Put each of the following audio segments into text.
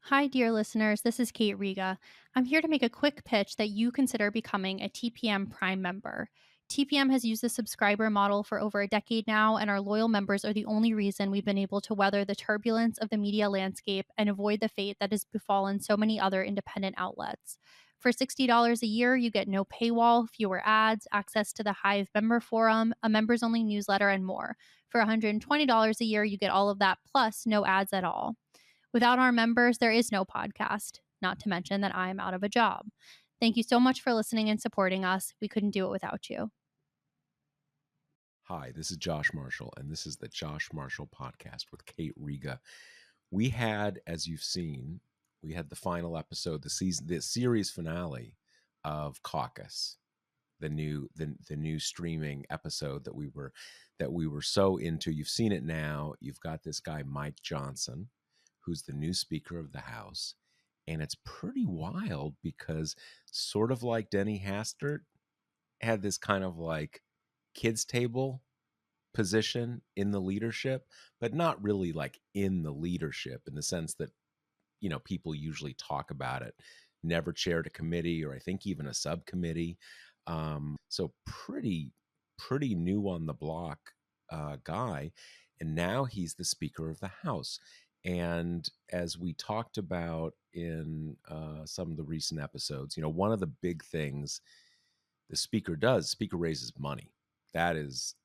Hi, dear listeners. This is Kate Riga. I'm here to make a quick pitch that you consider becoming a TPM Prime member. TPM has used the subscriber model for over a decade now, and our loyal members are the only reason we've been able to weather the turbulence of the media landscape and avoid the fate that has befallen so many other independent outlets. For $60 a year, you get no paywall, fewer ads, access to the Hive member forum, a members only newsletter, and more. For $120 a year, you get all of that plus no ads at all. Without our members, there is no podcast, not to mention that I am out of a job. Thank you so much for listening and supporting us. We couldn't do it without you. Hi, this is Josh Marshall, and this is the Josh Marshall Podcast with Kate Riga. We had, as you've seen, we had the final episode, the series finale of Caucus, the new streaming episode that we were so into. You've seen it now. You've got this guy Mike Johnson, who's the new Speaker of the House, and it's pretty wild because sort of like Denny Hastert had this kind of like kids table position in the leadership, but not really like in the leadership in the sense that, people usually talk about it. Never chaired a committee or I think even a subcommittee. So pretty new on the block guy. And now he's the Speaker of the House. And as we talked about in some of the recent episodes, one of the big things the speaker raises money. That is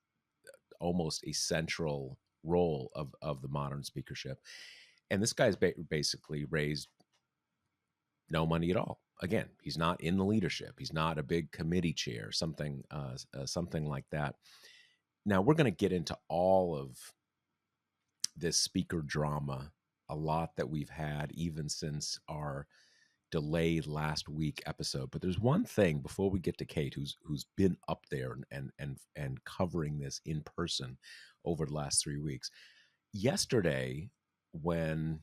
almost a central role of the modern speakership. And this guy's basically raised no money at all. Again, he's not in the leadership. He's not a big committee chair, something like that. Now we're going to get into all of this speaker drama, a lot that we've had even since our delayed last week episode. But there's one thing before we get to Kate, who's been up there and covering this in person over the last 3 weeks. Yesterday, when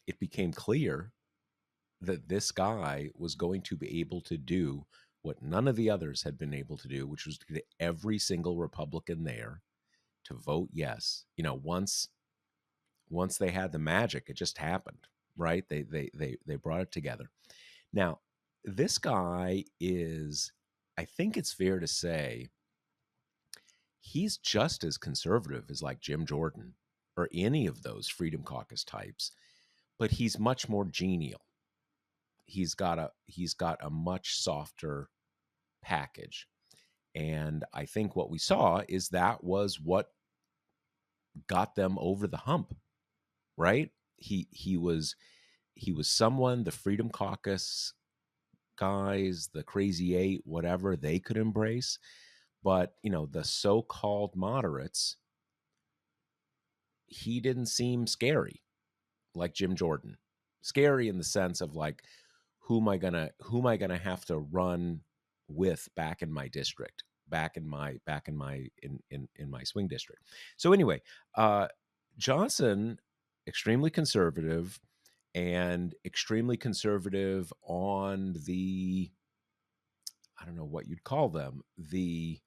it became clear that this guy was going to be able to do what none of the others had been able to do, which was to get every single Republican there to vote yes. Once they had the magic, it just happened, right? They brought it together. Now, this guy is, I think it's fair to say, he's just as conservative as like Jim Jordan or any of those Freedom Caucus types, but he's much more genial. He's got a much softer package. And I think what we saw is that was what got them over the hump, right? He was someone the Freedom Caucus guys, the Crazy Eight, whatever, they could embrace. But, the so-called moderates, he didn't seem scary like Jim Jordan. Scary in the sense of like, who am I gonna have to run with back in my district, back in my swing district. So anyway, Johnson, extremely conservative, and extremely conservative on the, I don't know what you'd call them, the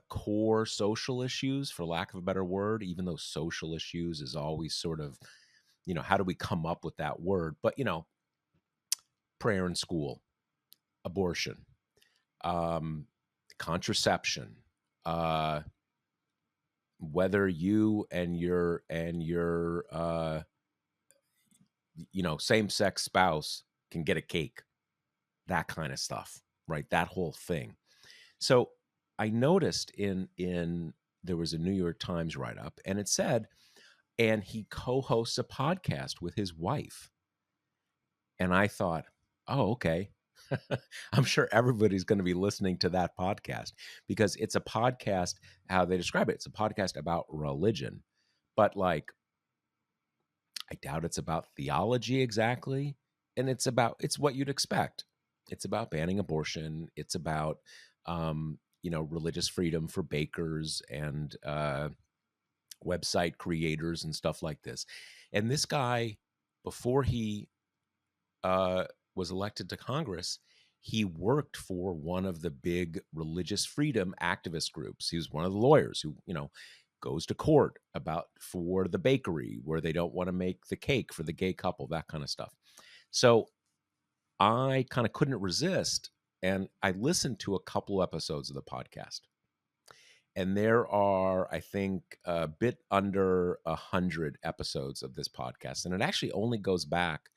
core social issues, for lack of a better word, even though social issues is always sort of, how do we come up with that word? But, prayer in school, abortion, contraception, whether you and your same-sex spouse can get a cake, that kind of stuff, right? That whole thing. So I noticed in there was a New York Times write-up, and it said, and he co-hosts a podcast with his wife. And I thought, oh, okay. I'm sure everybody's going to be listening to that podcast because it's a podcast, how they describe it. It's a podcast about religion, but like, I doubt it's about theology exactly. And it's what you'd expect. It's about banning abortion. It's about, religious freedom for bakers and website creators and stuff like this. And this guy, before he was elected to Congress, he worked for one of the big religious freedom activist groups. He was one of the lawyers who, goes to court for the bakery where they don't want to make the cake for the gay couple, that kind of stuff. So I kind of couldn't resist, and I listened to a couple episodes of the podcast. And there are, I think, a bit under 100 episodes of this podcast, and it actually only goes back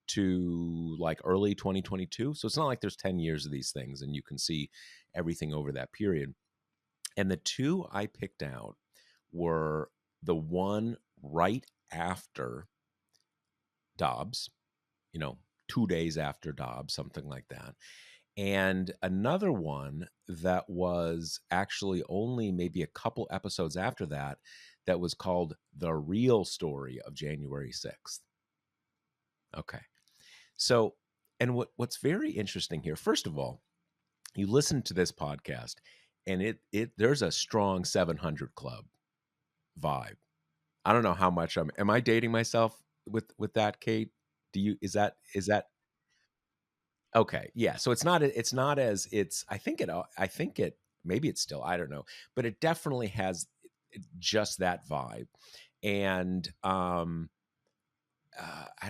to like early 2022. So it's not like there's 10 years of these things and you can see everything over that period. And the two I picked out were the one right after Dobbs, 2 days after Dobbs, something like that. And another one that was actually only maybe a couple episodes after that, that was called The Real Story of January 6th. Okay. So, and what's very interesting here, first of all, you listen to this podcast and it there's a strong 700 Club vibe. I don't know how much am I dating myself with that, Kate? Is that okay? Yeah. So it's not as it's I think it maybe it's still, I don't know, but it definitely has just that vibe. And I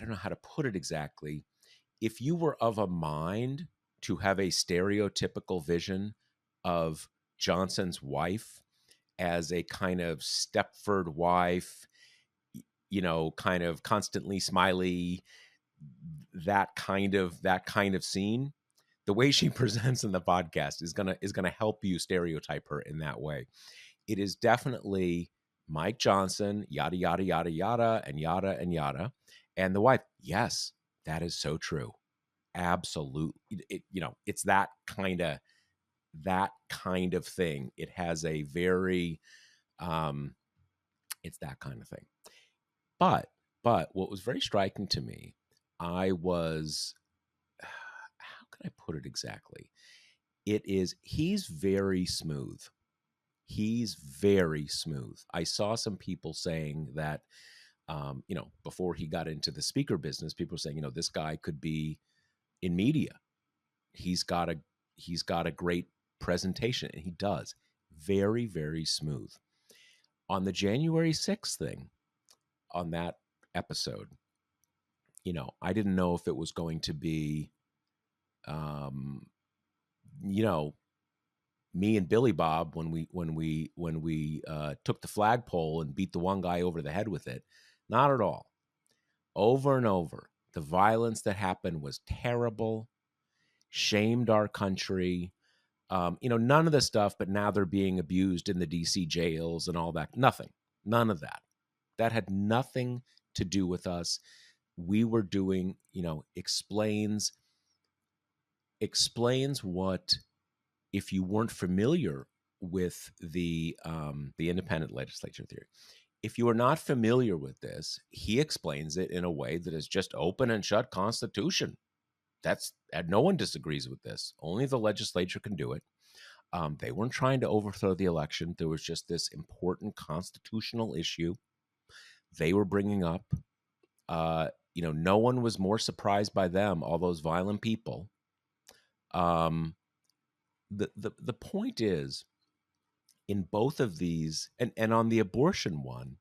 don't know how to put it exactly. If you were of a mind to have a stereotypical vision of Johnson's wife as a kind of Stepford wife, kind of constantly smiley, that kind of scene, the way she presents in the podcast is gonna help you stereotype her in that way. It is definitely Mike Johnson, yada yada yada yada, and yada and yada, and the wife. Yes, that is so true. Absolutely, it's that kind of thing. It has a very, it's that kind of thing. But what was very striking to me, I was, how can I put it exactly? He's very smooth. He's very smooth. I saw some people saying that, before he got into the speaker business, people were saying, this guy could be in media. He's got a great presentation, and he does. Very, very smooth. On the January 6th thing, on that episode, I didn't know if it was going to be, um, you know, me and Billy Bob when we took the flagpole and beat the one guy over the head with it. Not at all. Over and over, the violence that happened was terrible. Shamed our country. None of the stuff, but now they're being abused in the DC jails and all that. Nothing. None of that. That had nothing to do with us. We were doing, explains what, if you weren't familiar with the independent legislature theory, if you are not familiar with this, he explains it in a way that is just open and shut constitution. No one disagrees with this. Only the legislature can do it. They weren't trying to overthrow the election. There was just this important constitutional issue they were bringing up. No one was more surprised by them, all those violent people. The point is, in both of these, and on the abortion one,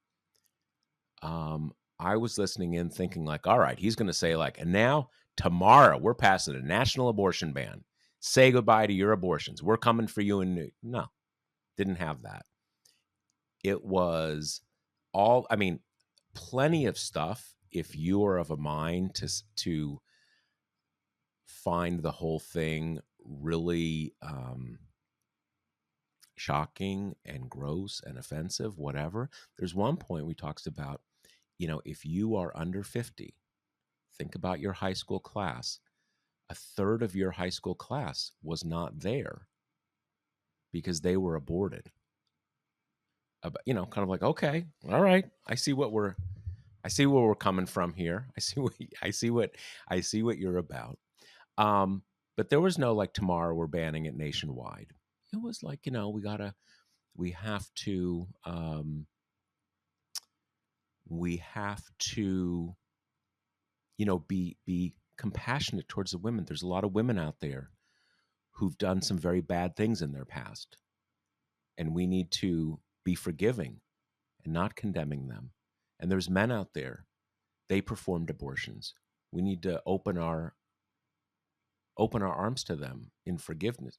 I was listening in thinking like, all right, he's going to say like, and now tomorrow we're passing a national abortion ban. Say goodbye to your abortions. We're coming for you. And no, didn't have that. It was plenty of stuff. If you are of a mind to find the whole thing really shocking and gross and offensive, whatever, there's one point we talks about, if you are under 50, think about your high school class. A third of your high school class was not there because they were aborted. Kind of like, okay, all right, I see where we're coming from here. I see what you're about. But there was no like, tomorrow we're banning it nationwide. It was like, we have to be compassionate towards the women. There's a lot of women out there who've done some very bad things in their past, and we need to be forgiving and not condemning them. And there's men out there, they performed abortions. We need to open our arms to them in forgiveness.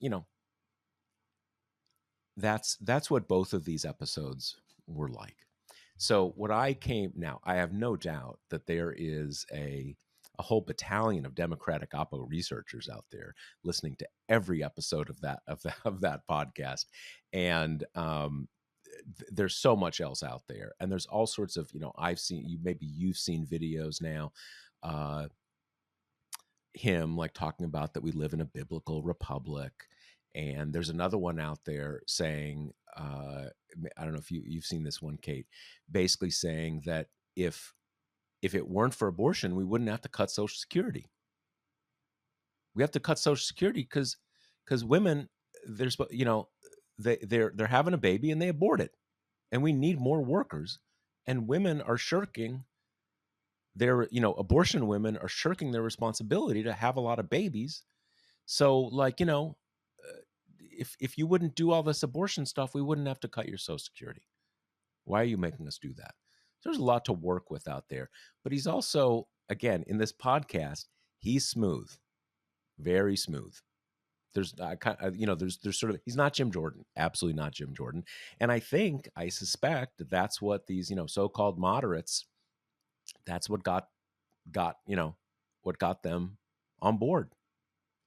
That's what both of these episodes were like. So what I have no doubt that there is a whole battalion of Democratic Oppo researchers out there listening to every episode of that podcast, and there's so much else out there, and there's all sorts of you've seen videos now, him like talking about that we live in a biblical republic. And there's another one out there saying, I don't know if you've seen this one, Kate, basically saying that if it weren't for abortion, we wouldn't have to cut Social Security. We have to cut Social Security because women, they're having a baby and they abort it, and we need more workers, and women are shirking abortion women are shirking their responsibility to have a lot of babies. So if you wouldn't do all this abortion stuff, we wouldn't have to cut your Social Security. Why are you making us do that? There's a lot to work with out there. But he's also, again, in this podcast, he's smooth, very smooth. There's there's sort of, he's not Jim Jordan, absolutely not Jim Jordan. And I suspect that's what these, so-called moderates, that's what got them on board.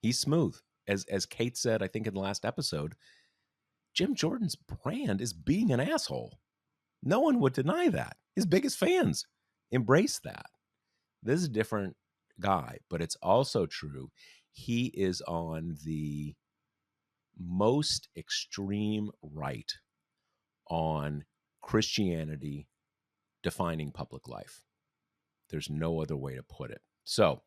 He's smooth. As Kate said, I think in the last episode, Jim Jordan's brand is being an asshole. No one would deny that. His biggest fans embrace that. This is a different guy, but it's also true. He is on the most extreme right on Christianity defining public life. There's no other way to put it. So,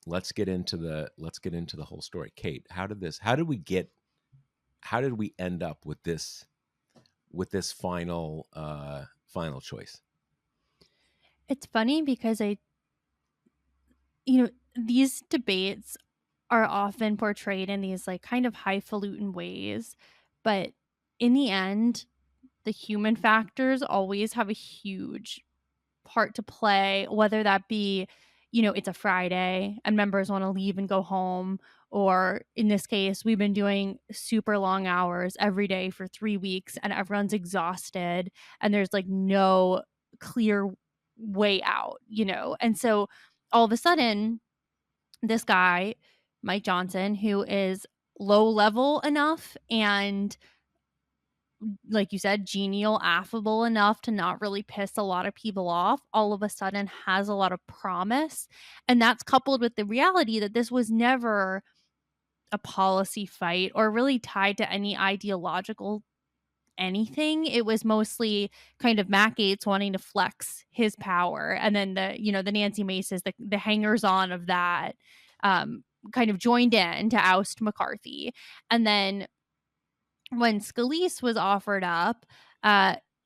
let's get into the whole story. Kate, how did we end up with this final choice? It's funny because these debates are often portrayed in these like kind of highfalutin ways, but in the end, the human factors always have a huge part to play, whether that be, it's a Friday and members want to leave and go home, or in this case, we've been doing super long hours every day for 3 weeks and everyone's exhausted and there's like no clear way out, And so all of a sudden, this guy, Mike Johnson, who is low level enough and, like you said, genial, affable enough to not really piss a lot of people off, all of a sudden has a lot of promise. And that's coupled with the reality that this was never a policy fight or really tied to any ideological anything. It was mostly kind of Matt Gaetz wanting to flex his power. And then the Nancy Maces, the hangers on of that, kind of joined in to oust McCarthy. And then when Scalise was offered up,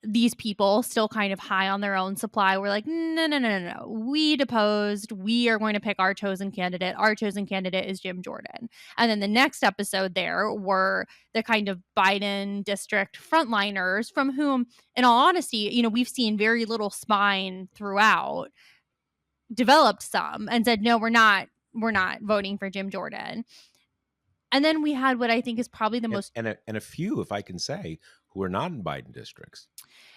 these people still kind of high on their own supply were like, no. We deposed. We are going to pick our chosen candidate. Our chosen candidate is Jim Jordan. And then the next episode there were the kind of Biden district frontliners from whom, in all honesty, we've seen very little spine throughout, developed some and said, no, we're not voting for Jim Jordan. And then we had what I think is probably the most... And a few, if I can say, who are not in Biden districts.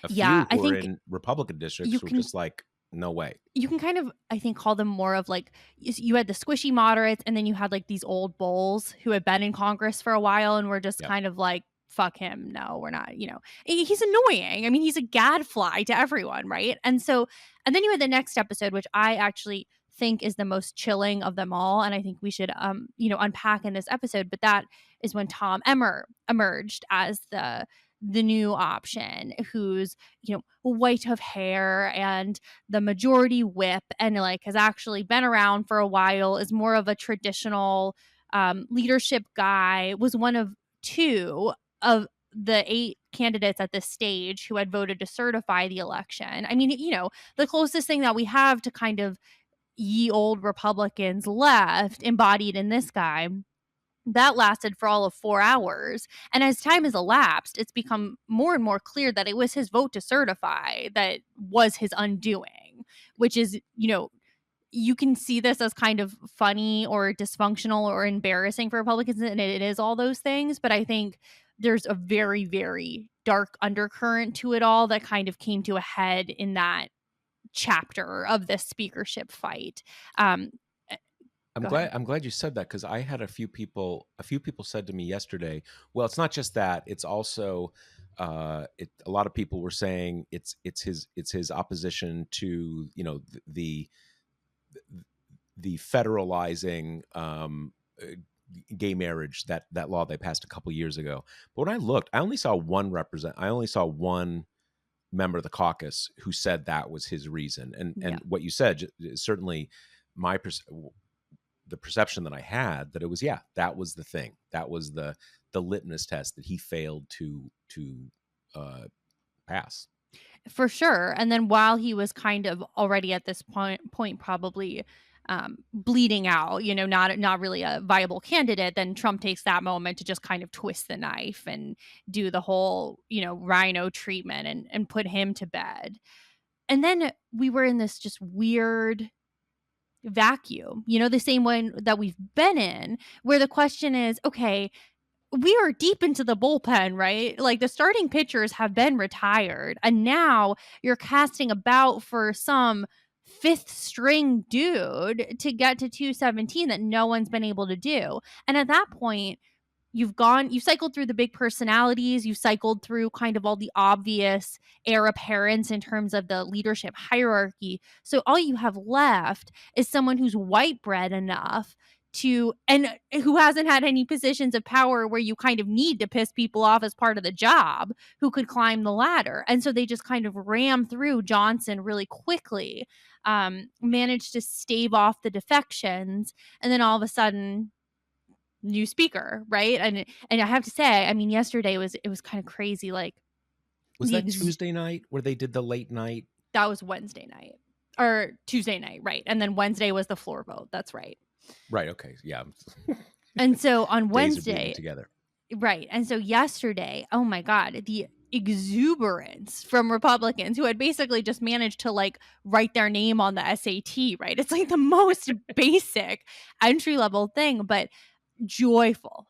A Yeah, few who are in Republican districts who are just like, no way. You can kind of, I think, call them more of like, you had the squishy moderates, and then you had like these old bulls who had been in Congress for a while and were just kind of like, fuck him. No, we're not, he's annoying. I mean, he's a gadfly to everyone, right? And then you had the next episode, which I actually think is the most chilling of them all, and I think we should unpack in this episode. But that is when Tom Emmer emerged as the new option, who's white of hair and the majority whip, and like has actually been around for a while, is more of a traditional leadership guy, was one of 2 of the 8 candidates at this stage who had voted to certify the election. I mean, the closest thing that we have to kind of ye old Republicans left embodied in this guy That lasted for all of 4 hours, and as time has elapsed, it's become more and more clear that it was his vote to certify that was his undoing, which is, you can see this as kind of funny or dysfunctional or embarrassing for Republicans, and it is all those things, but I think there's a very, very dark undercurrent to it all that kind of came to a head in that chapter of this speakership fight. Um, eh, I'm Go glad ahead. I'm glad you said that because I had a few people said to me yesterday, well, it's not just that, it's also a lot of people were saying it's his opposition to, the federalizing gay marriage, that law they passed a couple years ago. But when I looked, I only saw one member of the caucus who said that was his reason. And Yeah. and what you said is certainly my the perception that I had, that it was, yeah, that was the thing. That was the litmus test that he failed to uh, pass. For sure. And then while he was kind of already at this point probably bleeding out, not really a viable candidate, then Trump takes that moment to just kind of twist the knife and do the whole, rhino treatment and put him to bed. And then we were in this just weird vacuum, the same one that we've been in, where the question is, okay, we are deep into the bullpen, right? Like the starting pitchers have been retired, and now you're casting about for some fifth string dude to get to 217 that no one's been able to do. And at that point, you've cycled through the big personalities, you've cycled through kind of all the obvious heir apparents in terms of the leadership hierarchy. So all you have left is someone who's white bread enough and who hasn't had any positions of power where you kind of need to piss people off as part of the job, who could climb the ladder. And so they just kind of ram through Johnson really quickly, managed to stave off the defections, and then all of a sudden new speaker, right? And I have to say, I mean, yesterday it was kind of crazy. Like Was the that Tuesday night where they did the late night? that was Wednesday night or Tuesday night, right? And then Wednesday was the floor vote. That's right. Right. Okay. Yeah. And so on Days are bleeding Wednesday, together. right? And so yesterday, oh my God, the exuberance from Republicans who had basically just managed to like write their name on the SAT, right? It's like the most basic entry level thing, but joyful.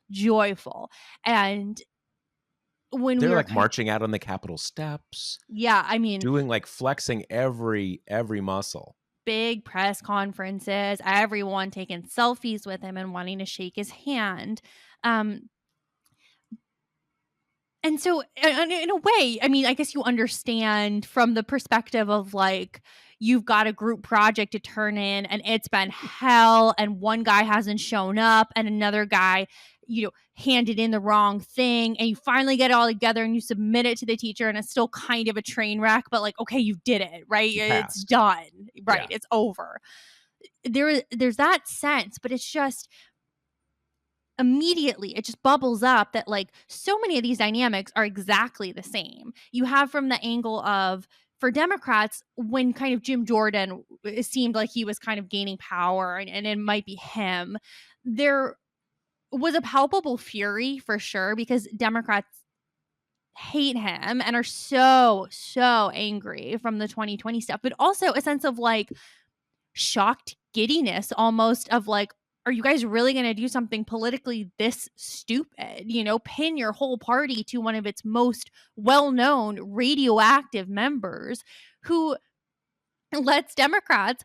And when we They're were like kind marching out on the Capitol steps, yeah, I mean, doing like flexing every muscle. big press conferences, everyone taking selfies with him and wanting to shake his hand. Um, and so, in a way, I mean, I guess you understand from the perspective of like, you've got a group project to turn in and it's been hell, and one guy hasn't shown up, and another guy, handed in the wrong thing, and you finally get it all together and you submit it to the teacher, and it's still kind of a train wreck, but like, okay, you did it, right? You It's passed. done, right? Yeah. It's over. There's that sense, but it's just immediately it just bubbles up that like so many of these dynamics are exactly the same. You have from the angle of, for Democrats, when kind of Jim Jordan, it seemed like he was kind of gaining power, and it might be him, there was a palpable fury for sure because Democrats hate him and are so angry from the 2020 stuff, but also a sense of like shocked giddiness almost of like, are you guys really going to do something politically this stupid? Pin your whole party to one of its most well-known radioactive members who lets Democrats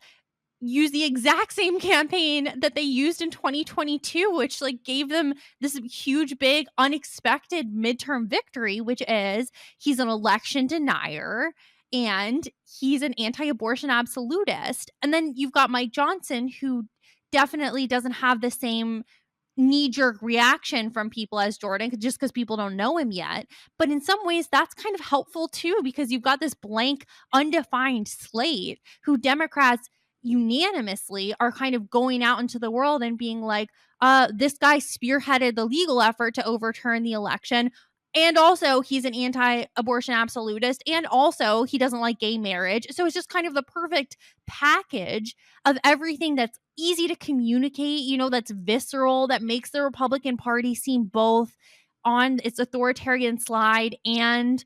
use the exact same campaign that they used in 2022, which like gave them this huge, big, unexpected midterm victory, which is he's an election denier and he's an anti-abortion absolutist. And then you've got Mike Johnson, who definitely doesn't have the same knee-jerk reaction from people as Jordan, just because people don't know him yet. But in some ways, that's kind of helpful too, because you've got this blank, undefined slate who Democrats unanimously are kind of going out into the world and being like, this guy spearheaded the legal effort to overturn the election. And also, he's an anti-abortion absolutist, and also he doesn't like gay marriage. So it's just kind of the perfect package of everything that's easy to communicate, that's visceral, that makes the Republican Party seem both on its authoritarian slide and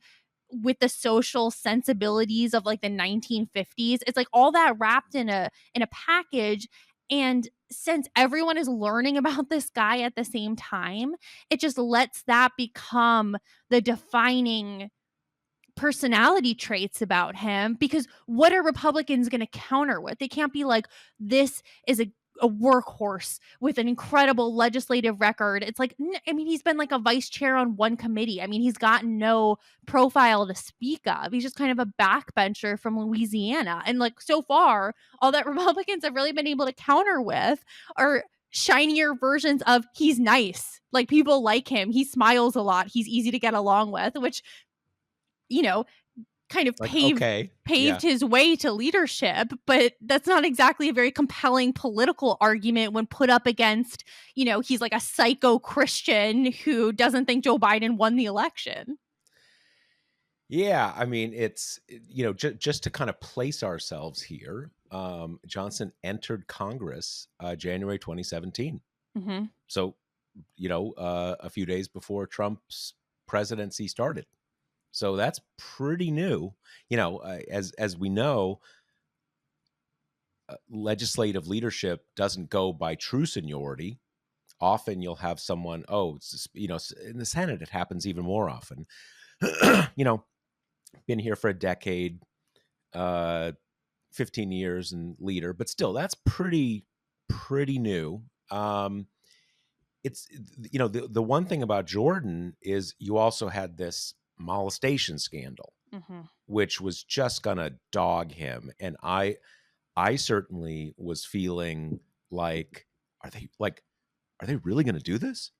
with the social sensibilities of like the 1950s. It's like all that wrapped in a package. And since everyone is learning about this guy at the same time, it just lets that become the defining personality traits about him, because what are Republicans going to counter with? They can't be like, this is a workhorse with an incredible legislative record. It's like, I mean, he's been like a vice chair on one committee. I mean, he's got no profile to speak of. He's just kind of a backbencher from Louisiana. And like, so far, all that Republicans have really been able to counter with are shinier versions of he's nice. Like, people like him. He smiles a lot. He's easy to get along with, which, you know, kind of Like, okay, yeah. paved his way to leadership, but that's not exactly a very compelling political argument when put up against, he's like a psycho Christian who doesn't think Joe Biden won the election. Yeah, I mean, it's, just to kind of place ourselves here, Johnson entered Congress January 2017. Mm-hmm. So, a few days before Trump's presidency started. So that's pretty new. As we know, legislative leadership doesn't go by true seniority. Often you'll have someone, in the Senate, it happens even more often. Been here for a decade, 15 years and leader, but still, that's pretty new. It's, the one thing about Jordan is you also had this molestation scandal, Mm-hmm. which was just gonna dog him. And I certainly was feeling like, are they really gonna do this?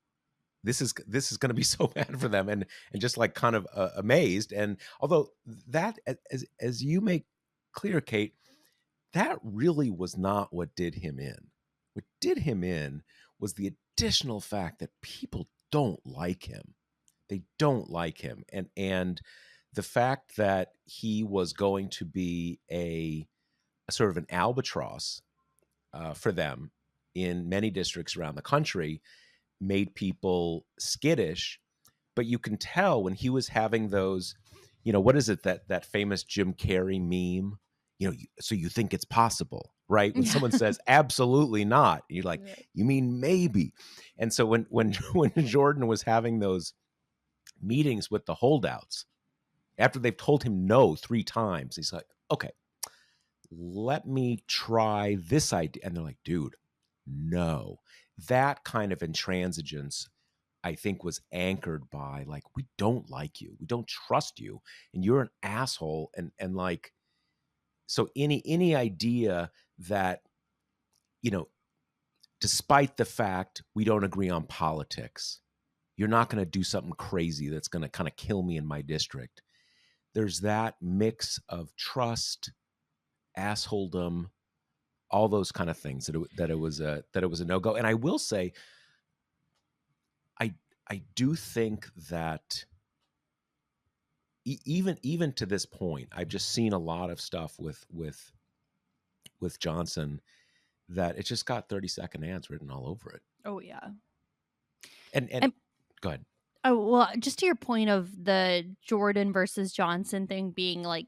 This is gonna be so bad for them, and just like kind of amazed. And although that, as you make clear, Kate, that really was not what did him in. What did him in was the additional fact that people don't like him. They don't like him. And the fact that he was going to be a sort of an albatross for them in many districts around the country made people skittish. But you can tell when he was having those, what is it, that famous Jim Carrey meme? So you think it's possible, right? When someone says absolutely not, you're like, you mean maybe. And so when Jordan was having those meetings with the holdouts, after they've told him no 3 times, he's like, okay, let me try this idea. And they're like, dude, no. That kind of intransigence, I think, was anchored by like, we don't like you, we don't trust you, and you're an asshole. And like, so any idea that, despite the fact we don't agree on politics, you're not going to do something crazy that's going to kind of kill me in my district. There's that mix of trust, assholedom, all those kind of things that it was a no-go. And I will say, I do think that even to this point, I've just seen a lot of stuff with Johnson that it just got 30-second ads written all over it. Oh yeah. And go ahead. Oh, well, just to your point of the Jordan versus Johnson thing being like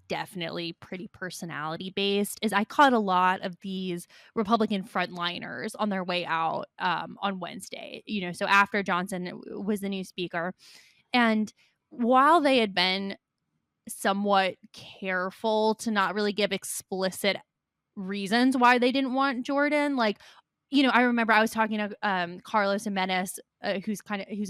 definitely pretty personality based, is I caught a lot of these Republican frontliners on their way out on Wednesday, so after Johnson was the new speaker. And while they had been somewhat careful to not really give explicit reasons why they didn't want Jordan, like, I remember I was talking to Carlos Jimenez, who's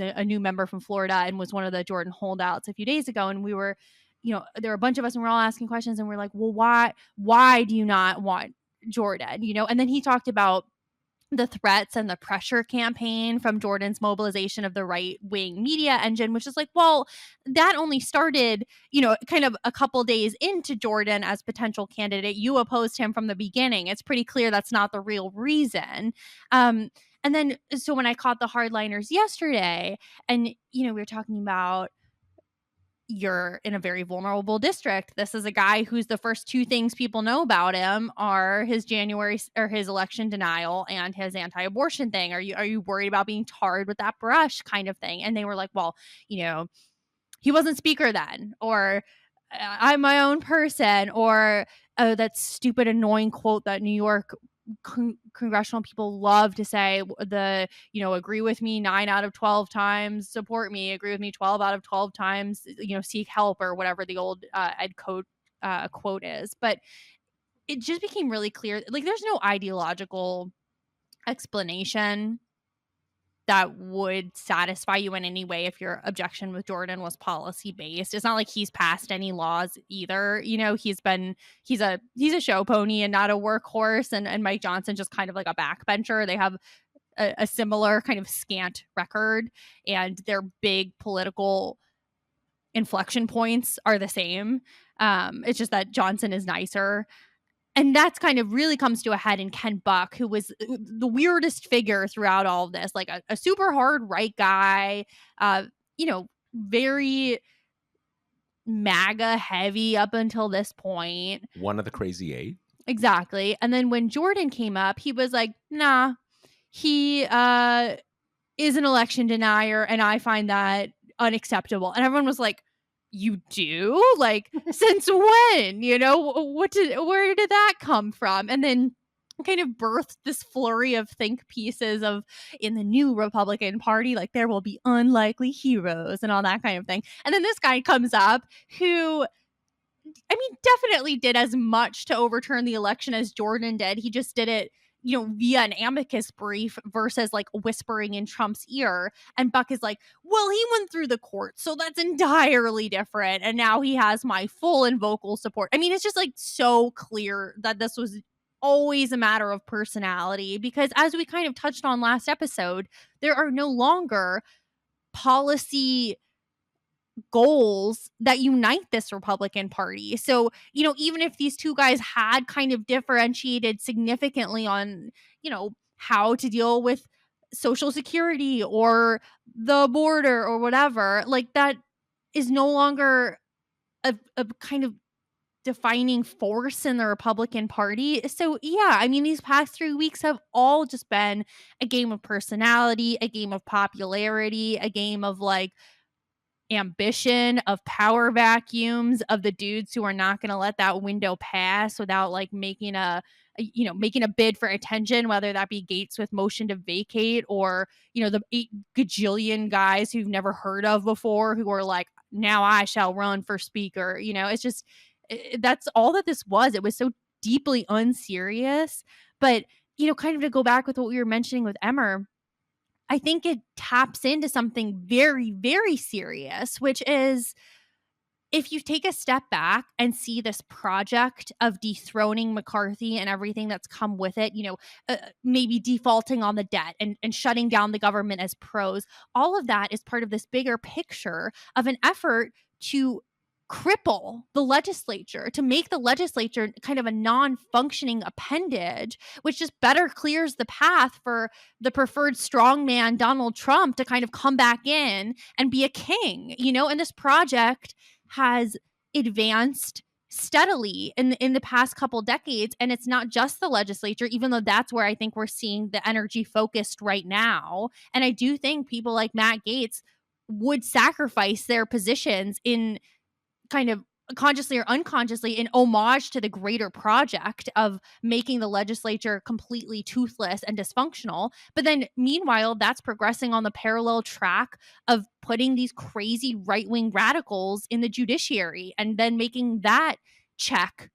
a new member from Florida and was one of the Jordan holdouts a few days ago, and we were, there were a bunch of us and we're all asking questions, and we're like, well, why do you not want Jordan? And then he talked about the threats and the pressure campaign from Jordan's mobilization of the right-wing media engine, which is like, well, that only started, kind of a couple days into Jordan as potential candidate. You opposed him from the beginning. It's pretty clear that's not the real reason. And then, so when I caught the hardliners yesterday, and, we were talking about, you're in a very vulnerable district. This is a guy who's the first two things people know about him are his his election denial and his anti-abortion thing. Are you worried about being tarred with that brush kind of thing? And they were like, well, he wasn't speaker then, or I'm my own person, or oh, that stupid annoying quote that New York congressional people love to say, agree with me 9 out of 12 times, support me, agree with me 12 out of 12 times, seek help, or whatever the old ed code quote is. But it just became really clear, like, there's no ideological explanation that would satisfy you in any way if your objection with Jordan was policy based. It's not like he's passed any laws either. He's a show pony and not a workhorse, and Mike Johnson just kind of like a backbencher. They have a similar kind of scant record, and their big political inflection points are the same. It's just that Johnson is nicer. And that's kind of really comes to a head in Ken Buck, who was the weirdest figure throughout all of this, like a super hard right guy, very MAGA heavy up until this point. One of the crazy eight. Exactly. And then when Jordan came up, he was like, nah, he is an election denier, and I find that unacceptable. And everyone was like, you do? Like, since when? Where did that come from? And then kind of birthed this flurry of think pieces of, in the new Republican Party, like, there will be unlikely heroes and all that kind of thing. And then this guy comes up who, definitely did as much to overturn the election as Jordan did. He just did it, via an amicus brief versus like whispering in Trump's ear. And Buck is like, well, he went through the court, so that's entirely different. And now he has my full and vocal support. It's just like so clear that this was always a matter of personality, because as we kind of touched on last episode, there are no longer policy goals that unite this Republican Party. So, even if these two guys had kind of differentiated significantly on, how to deal with Social Security or the border or whatever, like, that is no longer a kind of defining force in the Republican Party. So, yeah, these past 3 weeks have all just been a game of personality, a game of popularity, a game of like ambition, of power vacuums, of the dudes who are not going to let that window pass without like making a bid for attention, whether that be Gates with motion to vacate, or the 8 gajillion guys who've never heard of before who are like, now I shall run for speaker. It's just that's all that this was. It was so deeply unserious. But kind of to go back with what we were mentioning with Emmer, I think it taps into something very, very serious, which is, if you take a step back and see this project of dethroning McCarthy and everything that's come with it, maybe defaulting on the debt and shutting down the government as pros, all of that is part of this bigger picture of an effort to cripple the legislature, to make the legislature kind of a non-functioning appendage, which just better clears the path for the preferred strongman Donald Trump to kind of come back in and be a king, and this project has advanced steadily in the past couple decades. And it's not just the legislature, even though that's where I think we're seeing the energy focused right now. And I do think people like Matt Gaetz would sacrifice their positions in kind of consciously or unconsciously in homage to the greater project of making the legislature completely toothless and dysfunctional. But then meanwhile, that's progressing on the parallel track of putting these crazy right-wing radicals in the judiciary and then making that check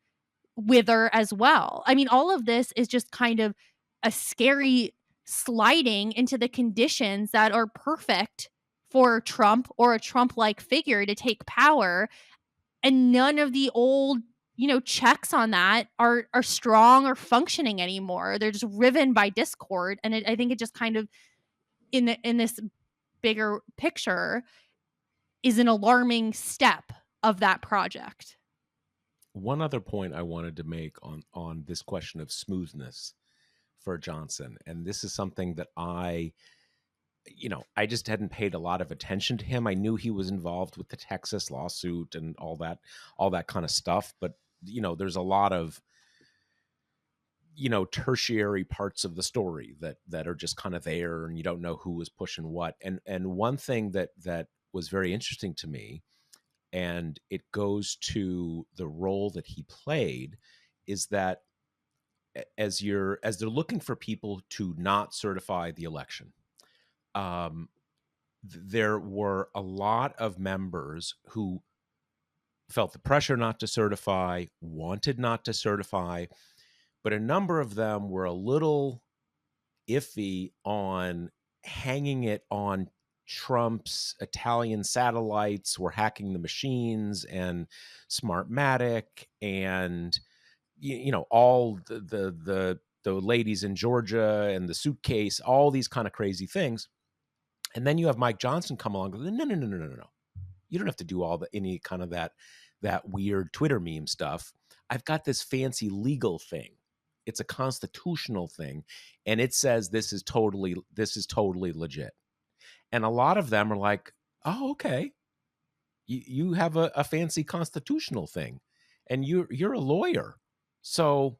wither as well. All of this is just kind of a scary sliding into the conditions that are perfect for Trump or a Trump-like figure to take power. And none of the old, checks on that are strong or functioning anymore. They're just riven by discord. And I think it just kind of, in this bigger picture, is an alarming step of that project. One other point I wanted to make on this question of smoothness. for Johnson. And this is something that I just hadn't paid a lot of attention to him. I knew he was involved with the Texas lawsuit and all that kind of stuff. But, there's a lot of, tertiary parts of the story that are just kind of there, and you don't know who was pushing what. And one thing that was very interesting to me, and it goes to the role that he played, is that as they're looking for people to not certify the election, um, there were a lot of members who felt the pressure not to certify, wanted not to certify, but a number of them were a little iffy on hanging it on Trump's Italian satellites were hacking the machines, and Smartmatic, and all the ladies in Georgia and the suitcase, all these kind of crazy things. And then you have Mike Johnson come along and go, no. You don't have to do any kind of that weird Twitter meme stuff. I've got this fancy legal thing. It's a constitutional thing, and it says this is totally legit. And a lot of them are like, oh, okay. You have a fancy constitutional thing, and you're a lawyer. So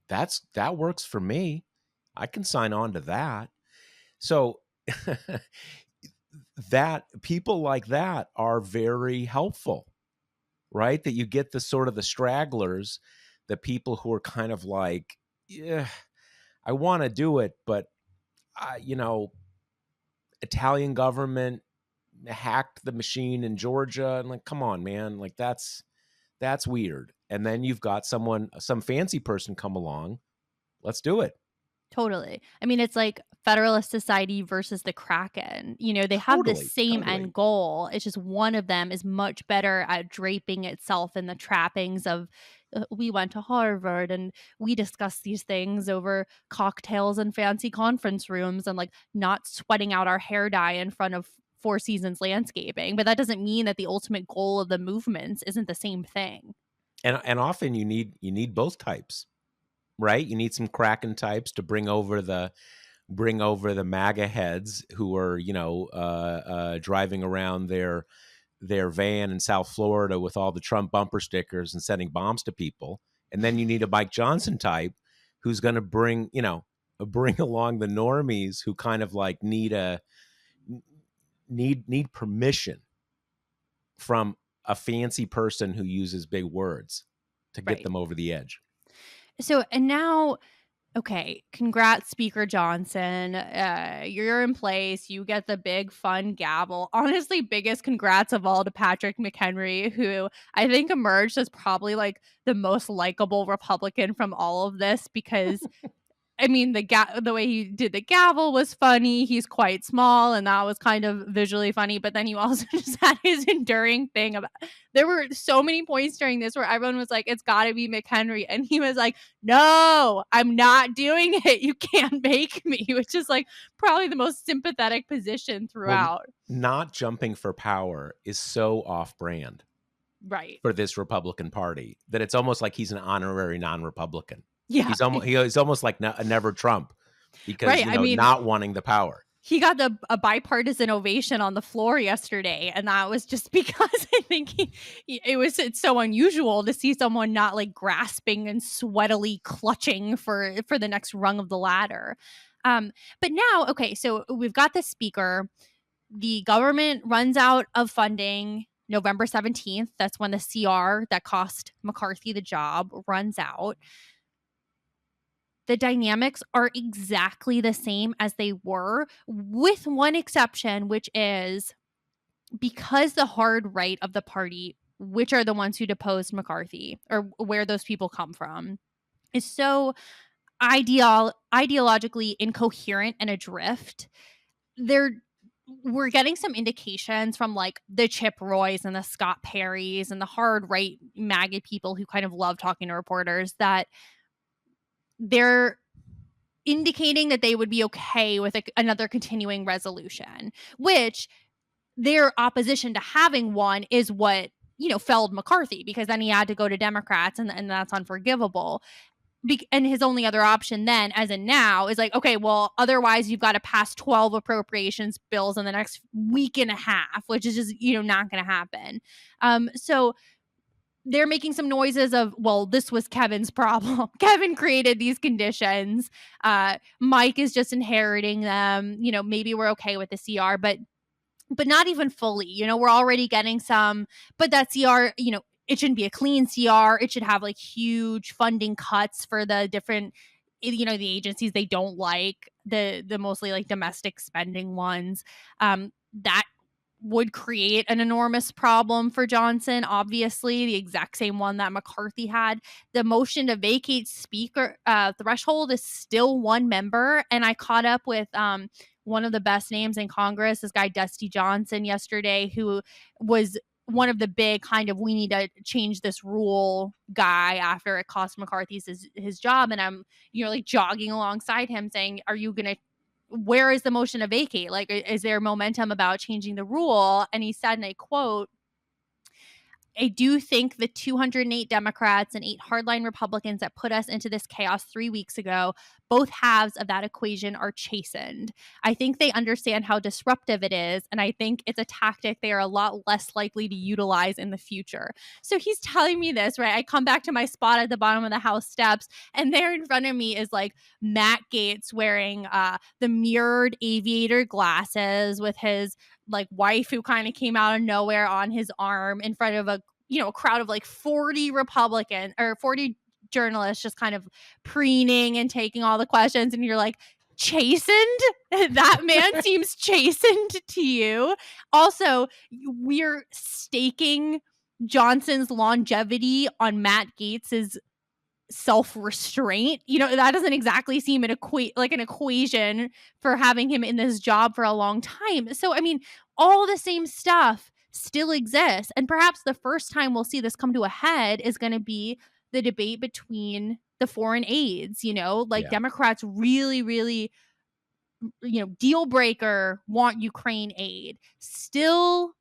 that works for me. I can sign on to that. So that people like that are very helpful, right? That you get the sort of the stragglers, the people who are kind of like, yeah, I want to do it, but Italian government hacked the machine in Georgia, and like, come on, man, like that's weird. And then you've got some fancy person come along, let's do it. Totally. I mean, it's like Federalist Society versus the Kraken. They have the same Totally. end goal. It's just one of them is much better at draping itself in the trappings of we went to Harvard and we discussed these things over cocktails and fancy conference rooms and like not sweating out our hair dye in front of Four Seasons landscaping. But that doesn't mean that the ultimate goal of the movements isn't the same thing. And often you need both types. Right? You need some Kraken types to bring over the MAGA heads who are, driving around their van in South Florida with all the Trump bumper stickers and sending bombs to people. And then you need a Mike Johnson type who's going to bring along the normies who kind of like need permission from a fancy person who uses big words to get them over the edge. So, and now, okay, congrats, Speaker Johnson. You're in place. You get the big, fun gavel. Honestly, biggest congrats of all to Patrick McHenry, who I think emerged as probably like the most likable Republican from all of this because I mean, the way he did the gavel was funny. He's quite small, and that was kind of visually funny. But then you also just had his enduring thing about. There were so many points during this where everyone was like, "It's got to be McHenry," and he was like, "No, I'm not doing it. You can't make me," which is like probably the most sympathetic position throughout. Well, not jumping for power is so off-brand, right? For this Republican Party that it's almost like he's an honorary non-Republican. Yeah, he's almost like a never Trump because not wanting the power. He got a bipartisan ovation on the floor yesterday, and that was just because I think it's so unusual to see someone not like grasping and sweatily clutching for the next rung of the ladder. But now, okay, so we've got the speaker. The government runs out of funding November 17th. That's when the CR that cost McCarthy the job runs out. The dynamics are exactly the same as they were, with one exception, which is because the hard right of the party, which are the ones who deposed McCarthy or where those people come from, is so ideologically incoherent and adrift. We're getting some indications from like the Chip Roys and the Scott Perrys and the hard right MAGA people who kind of love talking to reporters that they're indicating that they would be okay with another continuing resolution, which their opposition to having one is what, felled McCarthy, because then he had to go to Democrats and that's unforgivable. and his only other option then, as in now, is like, okay, well, otherwise you've got to pass 12 appropriations bills in the next week and a half, which is just, not going to happen. So they're making some noises of, well, this was Kevin's problem. Kevin created these conditions. Mike is just inheriting them. Maybe we're okay with the CR, but not even fully. We're already getting some, but that CR, it shouldn't be a clean CR. It should have like huge funding cuts for the different, the agencies they don't like, the mostly like domestic spending ones. That would create an enormous problem for Johnson, obviously, the exact same one that McCarthy had. The motion to vacate speaker threshold is still one member. And I caught up with one of the best names in Congress, this guy Dusty Johnson, yesterday, who was one of the big kind of we need to change this rule guy after it cost McCarthy his job. And I'm, like jogging alongside him saying, are you going to, where is the motion to vacate? Like, is there momentum about changing the rule? And he said, and I quote, I do think the 208 Democrats and 8 hardline Republicans that put us into this chaos 3 weeks ago, both halves of that equation are chastened. I think they understand how disruptive it is, and I think it's a tactic they are a lot less likely to utilize in the future. So he's telling me this, right? I come back to my spot at the bottom of the House steps, and there in front of me is like Matt Gaetz wearing the mirrored aviator glasses with his like wife who kind of came out of nowhere on his arm in front of a crowd of like 40 Republican or 40 journalists just kind of preening and taking all the questions, and you're like, chastened? That man seems chastened to you. Also, we're staking Johnson's longevity on Matt Gaetz's self-restraint. That doesn't exactly seem an equation for having him in this job for a long time. So I mean, all the same stuff still exists, and perhaps the first time we'll see this come to a head is going to be the debate between the foreign aides. Yeah. Democrats really, really, deal breaker, want Ukraine aid. Still,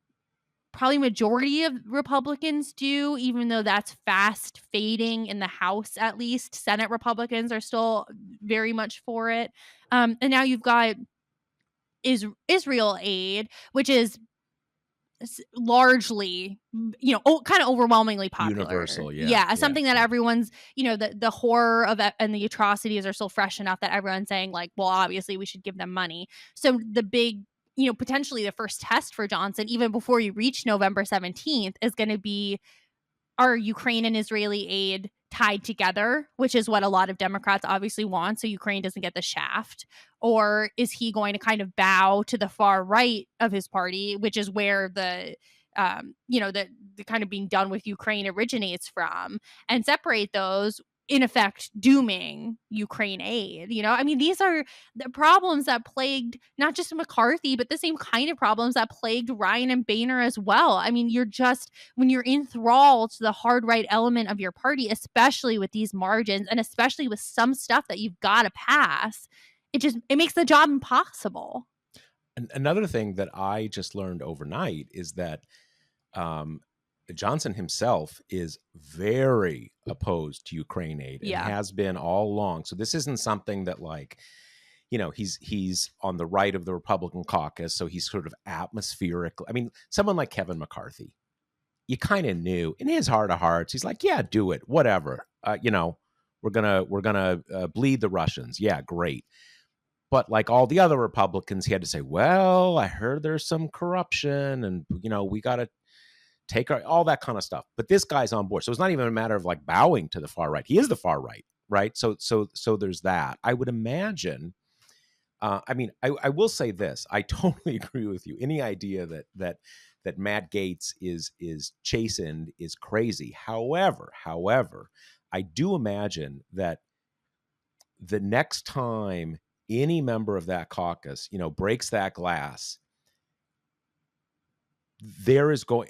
probably majority of Republicans do, even though that's fast fading in the House. At least Senate Republicans are still very much for it. And now you've got Israel aid, which is largely, kind of overwhelmingly popular. Universal, yeah. Something that everyone's, the horror of it and the atrocities are still fresh enough that everyone's saying like, well, obviously we should give them money. So the big, potentially the first test for Johnson, even before you reach November 17th, is going to be, are Ukraine and Israeli aid tied together, which is what a lot of Democrats obviously want, so Ukraine doesn't get the shaft? Or is he going to kind of bow to the far right of his party, which is where the kind of being done with Ukraine originates from, and separate those, in effect dooming Ukraine aid? I mean, these are the problems that plagued not just McCarthy, but the same kind of problems that plagued Ryan and Boehner as well. I mean, when you're enthralled to the hard right element of your party, especially with these margins and especially with some stuff that you've got to pass, it makes the job impossible. Another thing that I just learned overnight is that Johnson himself is very opposed to Ukraine aid and has been all along. So this isn't something that like, he's on the right of the Republican caucus. So he's sort of atmospheric. I mean, someone like Kevin McCarthy, you kind of knew in his heart of hearts, he's like, yeah, do it, whatever. We're gonna bleed the Russians. Yeah, great. But like all the other Republicans, he had to say, well, I heard there's some corruption and, we got to take all that kind of stuff. But this guy's on board. So it's not even a matter of like bowing to the far right. He is the far right, right? So there's that. I would imagine, I will say this. I totally agree with you. Any idea that Matt Gaetz is chastened is crazy. However, I do imagine that the next time any member of that caucus, breaks that glass, there is going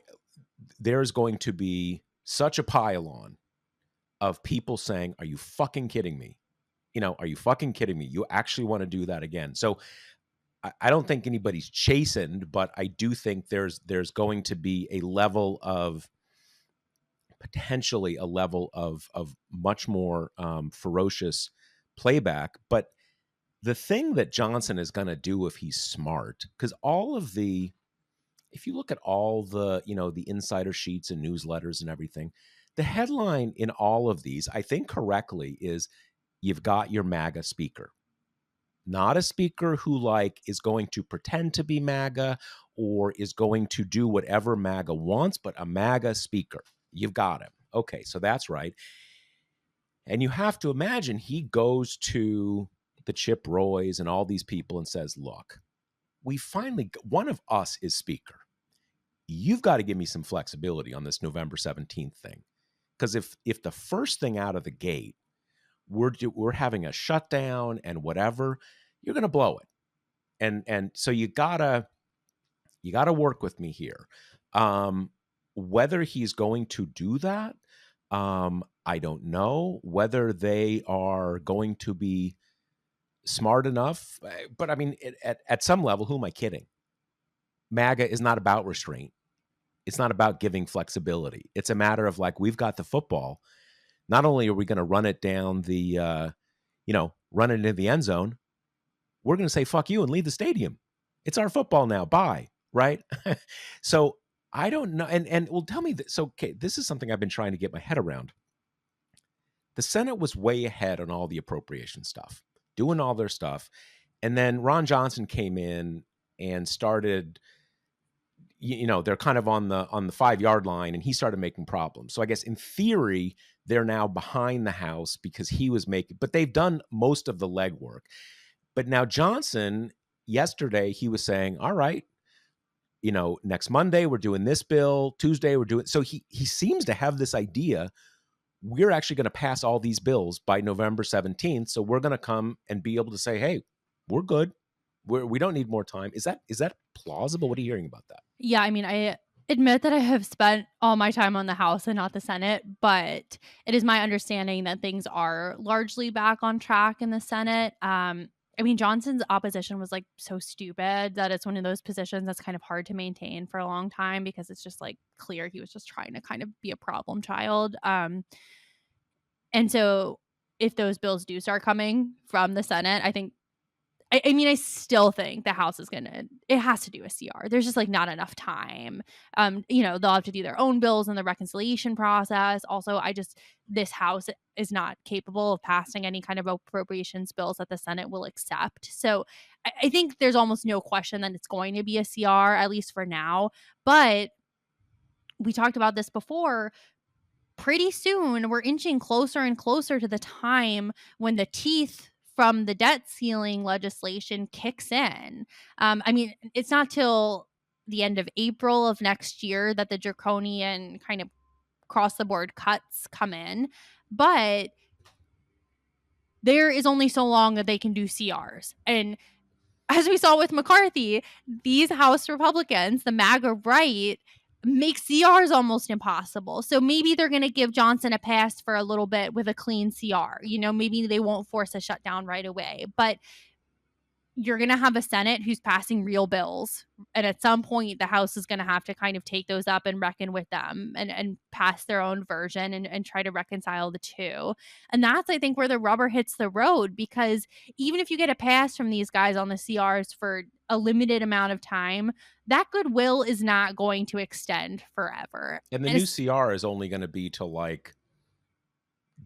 to be such a pile-on of people saying, are you fucking kidding me? Are you fucking kidding me? You actually want to do that again? So I don't think anybody's chastened, but I do think there's going to be a level of potentially a level of much more ferocious playback. But the thing that Johnson is going to do if he's smart, because if you look at all the, the insider sheets and newsletters and everything, the headline in all of these, I think correctly, is you've got your MAGA speaker. Not a speaker who is going to pretend to be MAGA or is going to do whatever MAGA wants, but a MAGA speaker. You've got him. Okay, so that's right. And you have to imagine he goes to the Chip Roys and all these people and says, look, one of us is speaker. You've got to give me some flexibility on this November 17th thing. Because if the first thing out of the gate, we're having a shutdown and whatever, you're going to blow it. And so you gotta work with me here. Whether he's going to do that, I don't know. Whether they are going to be smart enough, but I mean, at some level, who am I kidding? MAGA is not about restraint. It's not about giving flexibility. It's a matter of we've got the football. Not only are we going to run it down run it into the end zone, we're going to say, fuck you and leave the stadium. It's our football now. Bye. Right. So I don't know. And well, tell me this. So, okay, this is something I've been trying to get my head around. The Senate was way ahead on all the appropriation stuff, doing all their stuff. And then Ron Johnson came in and started, they're kind of on the 5-yard line, and he started making problems. So I guess in theory, they're now behind the House because he was but they've done most of the legwork. But now Johnson, yesterday, he was saying, all right, next Monday, we're doing this bill. Tuesday, we're doing. So he seems to have this idea. We're actually going to pass all these bills by November 17th. So we're going to come and be able to say, hey, we're good. We don't need more time. Is that plausible? What are you hearing about that? Yeah, I mean, I admit that I have spent all my time on the House and not the Senate, but it is my understanding that things are largely back on track in the Senate. I mean, Johnson's opposition was so stupid that it's one of those positions that's kind of hard to maintain for a long time because it's just clear he was just trying to kind of be a problem child. And so if those bills do start coming from the Senate, I think I mean, I still think the House is it has to do a CR. There's just not enough time. They'll have to do their own bills in the reconciliation process. Also, this House is not capable of passing any kind of appropriations bills that the Senate will accept. So I think there's almost no question that it's going to be a CR, at least for now. But we talked about this before. Pretty soon, we're inching closer and closer to the time when the teeth from the debt ceiling legislation kicks in. I mean, it's not till the end of April of next year that the draconian kind of cross-the-board cuts come in. But there is only so long that they can do CRs. And as we saw with McCarthy, these House Republicans, the MAGA right, make CRs almost impossible. So maybe they're going to give Johnson a pass for a little bit with a clean CR. Maybe they won't force a shutdown right away. But you're going to have a Senate who's passing real bills. And at some point, the House is going to have to kind of take those up and reckon with them and pass their own version and try to reconcile the two. And that's, I think, where the rubber hits the road, because even if you get a pass from these guys on the CRs for a limited amount of time, that goodwill is not going to extend forever. And the new CR is only going to be till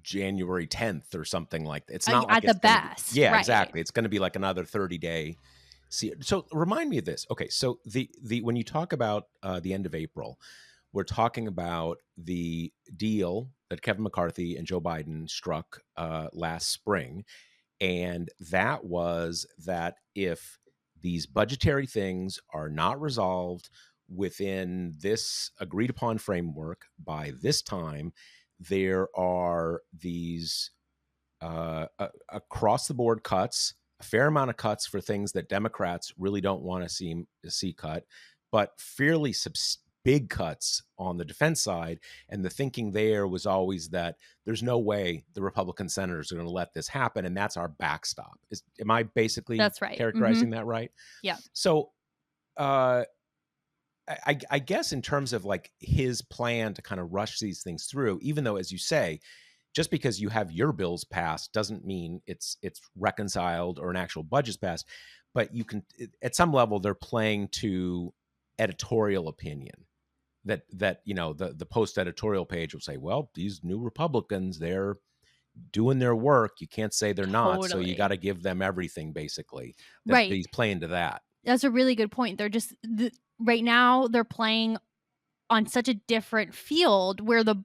January 10th or something like that. It's not at the best. Yeah, right. Exactly. It's going to be another 30-day. So remind me of this. Okay, so the when you talk about the end of April, we're talking about the deal that Kevin McCarthy and Joe Biden struck last spring, and that was that if these budgetary things are not resolved within this agreed upon framework by this time, there are these across the board cuts, a fair amount of cuts for things that Democrats really don't want to see cut, but fairly big cuts on the defense side. And the thinking there was always that there's no way the Republican senators are going to let this happen, and that's our backstop. Am I basically that's right. characterizing that right? Yeah. So I guess in terms of like his plan to kind of rush these things through, even though, as you say, just because you have your bills passed doesn't mean it's reconciled or an actual budget's passed. But you can, at some level, they're playing to editorial opinion. That the Post editorial page will say, well, these new Republicans, they're doing their work. You can't say they're not. So you got Totally. to give them everything, basically. That Right. he's playing to that. That's a really good point. They're just right now they're playing on such a different field where the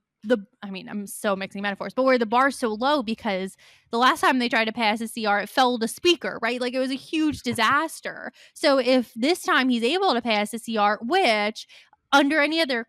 I mean, I'm so mixing metaphors, but where the bar's so low because the last time they tried to pass a CR, it fell to speaker, right? Like it was a huge disaster. So if this time he's able to pass a CR, which under any other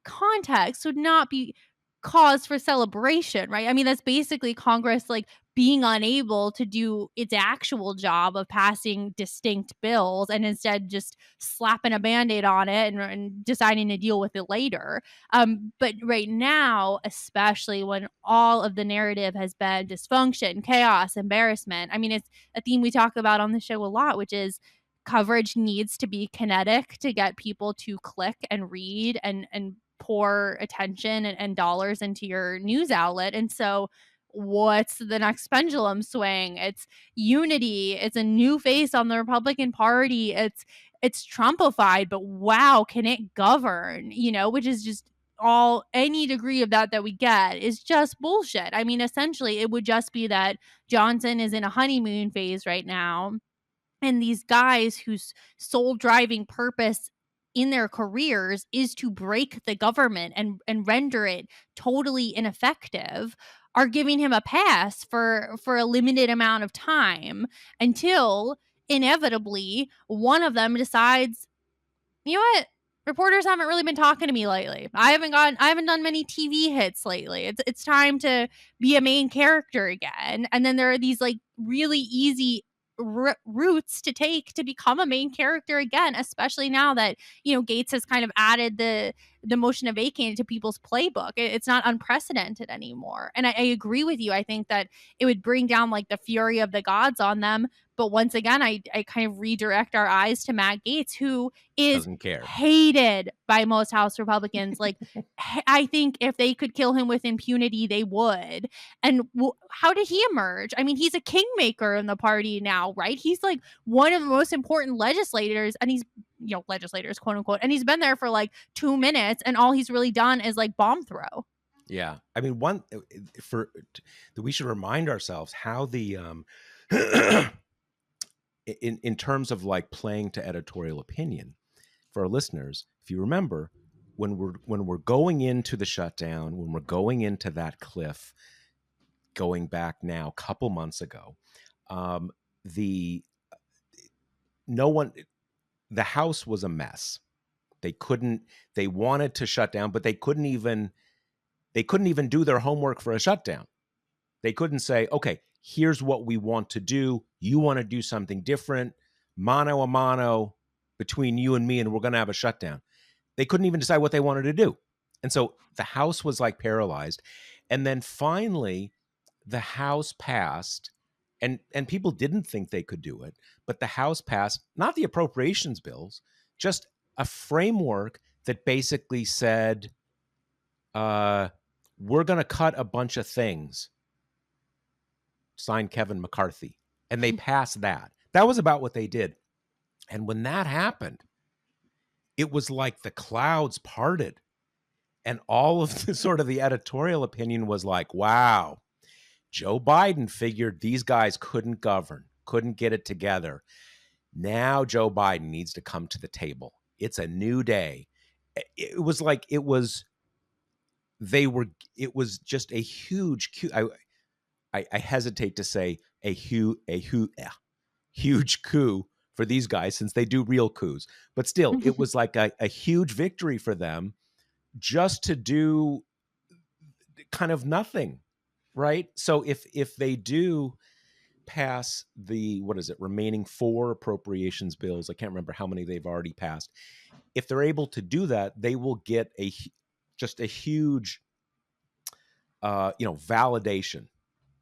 context would not be cause for celebration, right? I mean, that's basically Congress like being unable to do its actual job of passing distinct bills and instead just slapping a band-aid on it and deciding to deal with it later. But right now, especially when all of the narrative has been dysfunction, chaos, embarrassment. I mean, it's a theme we talk about on the show a lot, which is coverage needs to be kinetic to get people to click and read and pour attention and dollars into your news outlet. And so what's the next pendulum swing? It's unity. It's a new face on the Republican Party. It's Trumpified, but wow, can it govern? Which is just all any degree of that we get is just bullshit. I mean, essentially, it would just be that Johnson is in a honeymoon phase right now and these guys whose sole driving purpose in their careers is to break the government and render it totally ineffective are giving him a pass for a limited amount of time until inevitably one of them decides, you know what? Reporters haven't really been talking to me lately. I haven't done many TV hits lately. It's time to be a main character again. And then there are these like really easy routes to take to become a main character again, especially now that, Gates has kind of added the motion of vacant to people's playbook. It's not unprecedented anymore. And I agree with you. I think that it would bring down like the fury of the gods on them. But once again, I kind of redirect our eyes to Matt Gaetz, who is Doesn't care. hated by most House Republicans. Like, I think if they could kill him with impunity, they would. And how did he emerge? I mean, he's a kingmaker in the party now, right? He's like one of the most important legislators, and he's, legislators, quote unquote, and he's been there for like 2 minutes, and all he's really done is like bomb throw. Yeah. I mean, we should remind ourselves how the, in terms of like playing to editorial opinion for our listeners, if you remember, when we're going into the shutdown, when we're going into that cliff, going back now a couple months ago, the House was a mess. They wanted to shut down, but they couldn't even do their homework for a shutdown. They couldn't say, okay, here's what we want to do. You want to do something different, mano a mano between you and me, and we're going to have a shutdown. They couldn't even decide what they wanted to do. And so the House was like paralyzed. And then finally, the House passed, and people didn't think they could do it, but the House passed, not the appropriations bills, just a framework that basically said, we're going to cut a bunch of things. Signed Kevin McCarthy. And they passed that. That was about what they did. And when that happened, it was like the clouds parted. And all of the sort of the editorial opinion was like, wow, Joe Biden figured these guys couldn't govern, couldn't get it together. Now Joe Biden needs to come to the table. It's a new day. It was just a huge, I hesitate to say a huge coup for these guys since they do real coups. But still, it was like a huge victory for them just to do kind of nothing, right? So if they do pass the, remaining 4 appropriations bills, I can't remember how many they've already passed. If they're able to do that, they will get just a huge, validation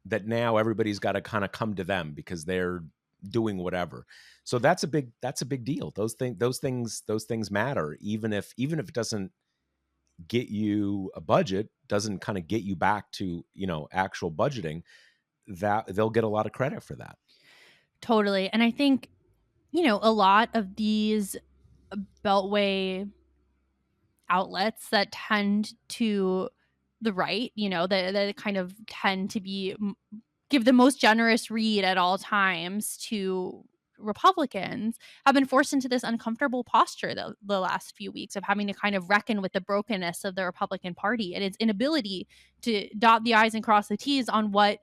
that now everybody's got to kind of come to them because they're doing whatever. So that's a big deal. Those things matter, even if it doesn't get you a budget, doesn't kind of get you back to, actual budgeting, that they'll get a lot of credit for that. Totally. And I think, a lot of these beltway outlets that tend to the right, that kind of tend to give the most generous read at all times to Republicans, have been forced into this uncomfortable posture the last few weeks of having to kind of reckon with the brokenness of the Republican Party and its inability to dot the I's and cross the T's on what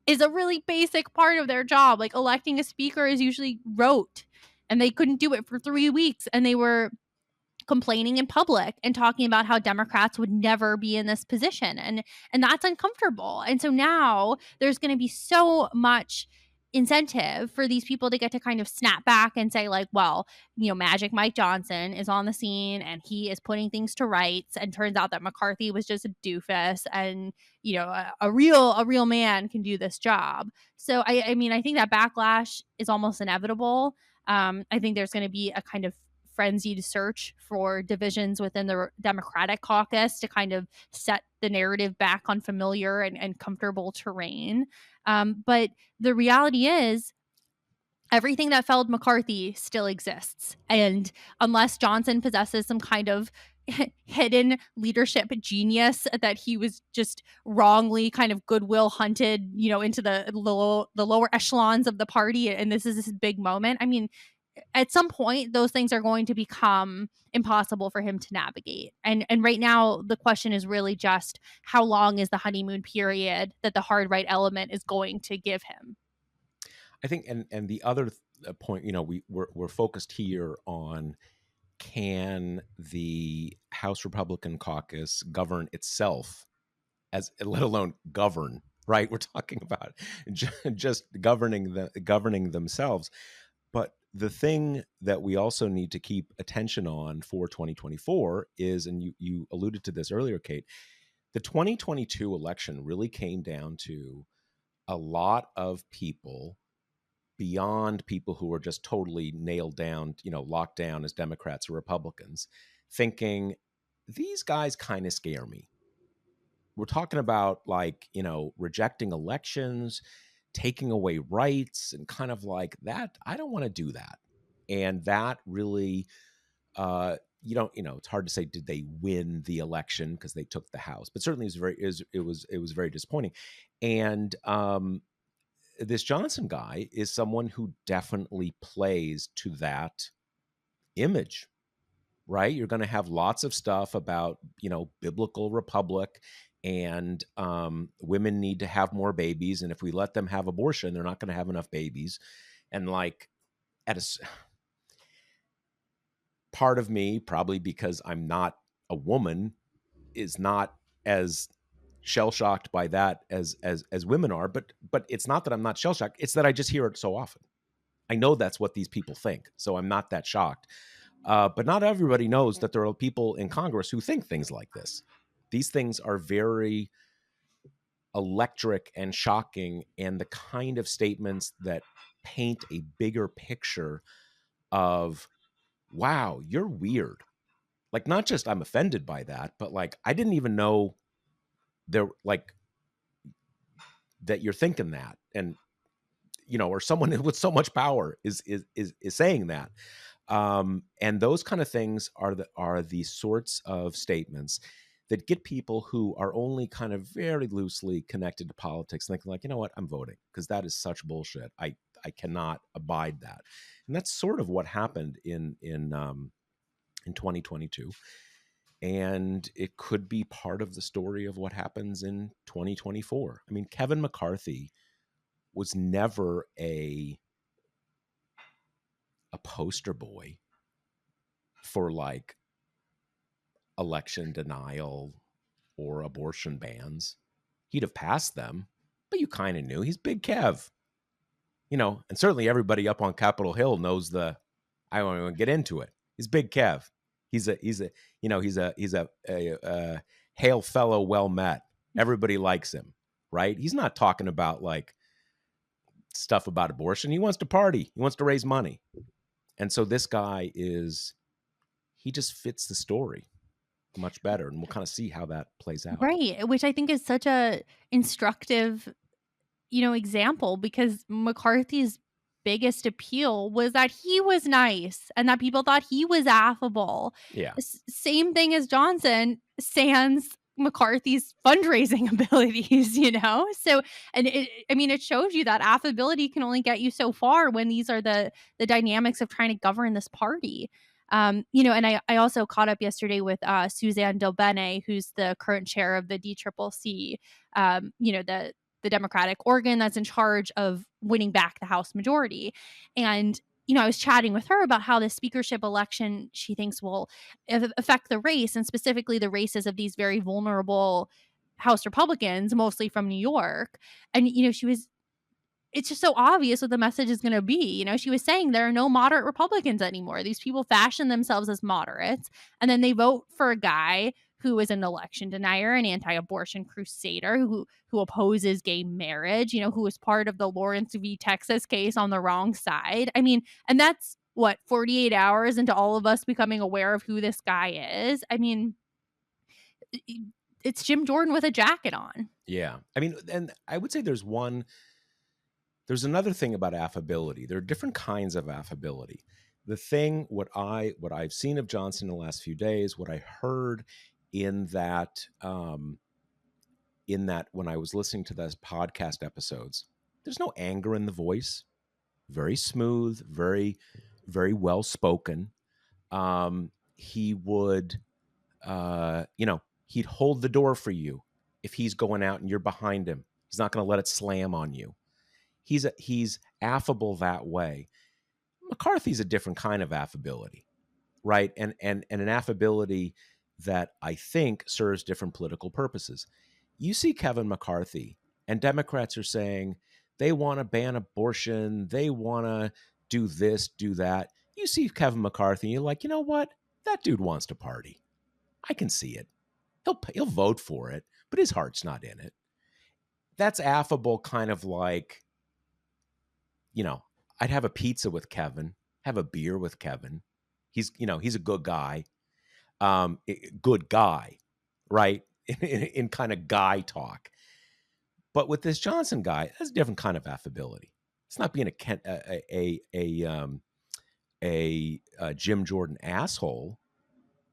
is a really basic part of their job. Like, electing a speaker is usually rote, and they couldn't do it for 3 weeks, and they were complaining in public and talking about how Democrats would never be in this position, and that's uncomfortable. And so now there's going to be so much incentive for these people to get to kind of snap back and say, like, well, Magic Mike Johnson is on the scene and he is putting things to rights, and turns out that McCarthy was just a doofus, and a real man can do this job. So I mean, I think that backlash is almost inevitable. I think there's going to be a kind of frenzied search for divisions within the Democratic caucus to kind of set the narrative back on familiar and comfortable terrain. But the reality is, everything that felled McCarthy still exists. And unless Johnson possesses some kind of hidden leadership genius that he was just wrongly kind of goodwill hunted, into the lower echelons of the party, and this is this big moment. I mean, at some point those things are going to become impossible for him to navigate. And right now the question is really just, how long is the honeymoon period that the hard right element is going to give him? I think, and the other point, we're focused here on, can the House Republican caucus govern itself, as let alone govern, right? We're talking about just governing themselves. But the thing that we also need to keep attention on for 2024 is, and you alluded to this earlier, Kate, the 2022 election really came down to a lot of people, beyond people who were just totally nailed down, locked down as Democrats or Republicans, thinking these guys kind of scare me. We're talking about, like, rejecting elections, taking away rights, and kind of like that. I don't want to do that. And that really, it's hard to say, did they win the election because they took the House, but certainly it was very disappointing. And this Johnson guy is someone who definitely plays to that image, right? You're going to have lots of stuff about, biblical republic, and women need to have more babies, and if we let them have abortion, they're not going to have enough babies. And like, part of me, probably because I'm not a woman, is not as shell-shocked by that as women are. But it's not that I'm not shell-shocked, it's that I just hear it so often. I know that's what these people think, so I'm not that shocked. But not everybody knows that there are people in Congress who think things like this. These things are very electric and shocking, and the kind of statements that paint a bigger picture of, wow, you're weird. Like, not just I'm offended by that, but like, I didn't even know there, like, that you're thinking that. And, or someone with so much power is saying that. And those kind of things are the sorts of statements that get people who are only kind of very loosely connected to politics thinking, like, you know what, I'm voting, because that is such bullshit. I cannot abide that. And that's sort of what happened in 2022. And it could be part of the story of what happens in 2024. I mean, Kevin McCarthy was never a poster boy for, like, election denial or abortion bans. He'd have passed them, but you kind of knew he's Big Kev, and certainly everybody up on Capitol Hill knows I don't even get into it. He's Big Kev. He's a hail fellow, well met. Everybody likes him, right? He's not talking about, like, stuff about abortion. He wants to party. He wants to raise money. And so this guy he just fits the story much better. And we'll kind of see how that plays out. Right, which I think is such a instructive, example, because McCarthy's biggest appeal was that he was nice and that people thought he was affable. Yeah. Same thing as Johnson, sans McCarthy's fundraising abilities. So, and it shows you that affability can only get you so far when these are the dynamics of trying to govern this party. And I also caught up yesterday with Suzanne Delbene, who's the current chair of the DCCC, the Democratic organ that's in charge of winning back the House majority. And, I was chatting with her about how the speakership election, she thinks, will affect the race, and specifically the races of these very vulnerable House Republicans, mostly from New York. And, it's just so obvious what the message is going to be. She was saying there are no moderate Republicans anymore. These people fashion themselves as moderates, and then they vote for a guy who is an election denier, an anti-abortion crusader who opposes gay marriage, who was part of the Lawrence v. Texas case on the wrong side. And that's what, 48 hours into all of us becoming aware of who this guy is. It's Jim Jordan with a jacket on. Yeah. And I would say there's another thing about affability. There are different kinds of affability. The thing, what I've seen of Johnson in the last few days, what I heard in that when I was listening to those podcast episodes, there's no anger in the voice. Very smooth, very, very well spoken. He would, he'd hold the door for you if he's going out and you're behind him. He's not going to let it slam on you. He's affable that way. McCarthy's a different kind of affability, right? And an affability that I think serves different political purposes. You see Kevin McCarthy, and Democrats are saying they want to ban abortion, they want to do this, do that. You see Kevin McCarthy, and you're like, you know what? That dude wants to party. I can see it. He'll vote for it, but his heart's not in it. That's affable, kind of like, I'd have a pizza with Kevin, have a beer with Kevin. He's a good guy. Good guy, right? In kind of guy talk. But with this Johnson guy, that's a different kind of affability. It's not being a Jim Jordan asshole,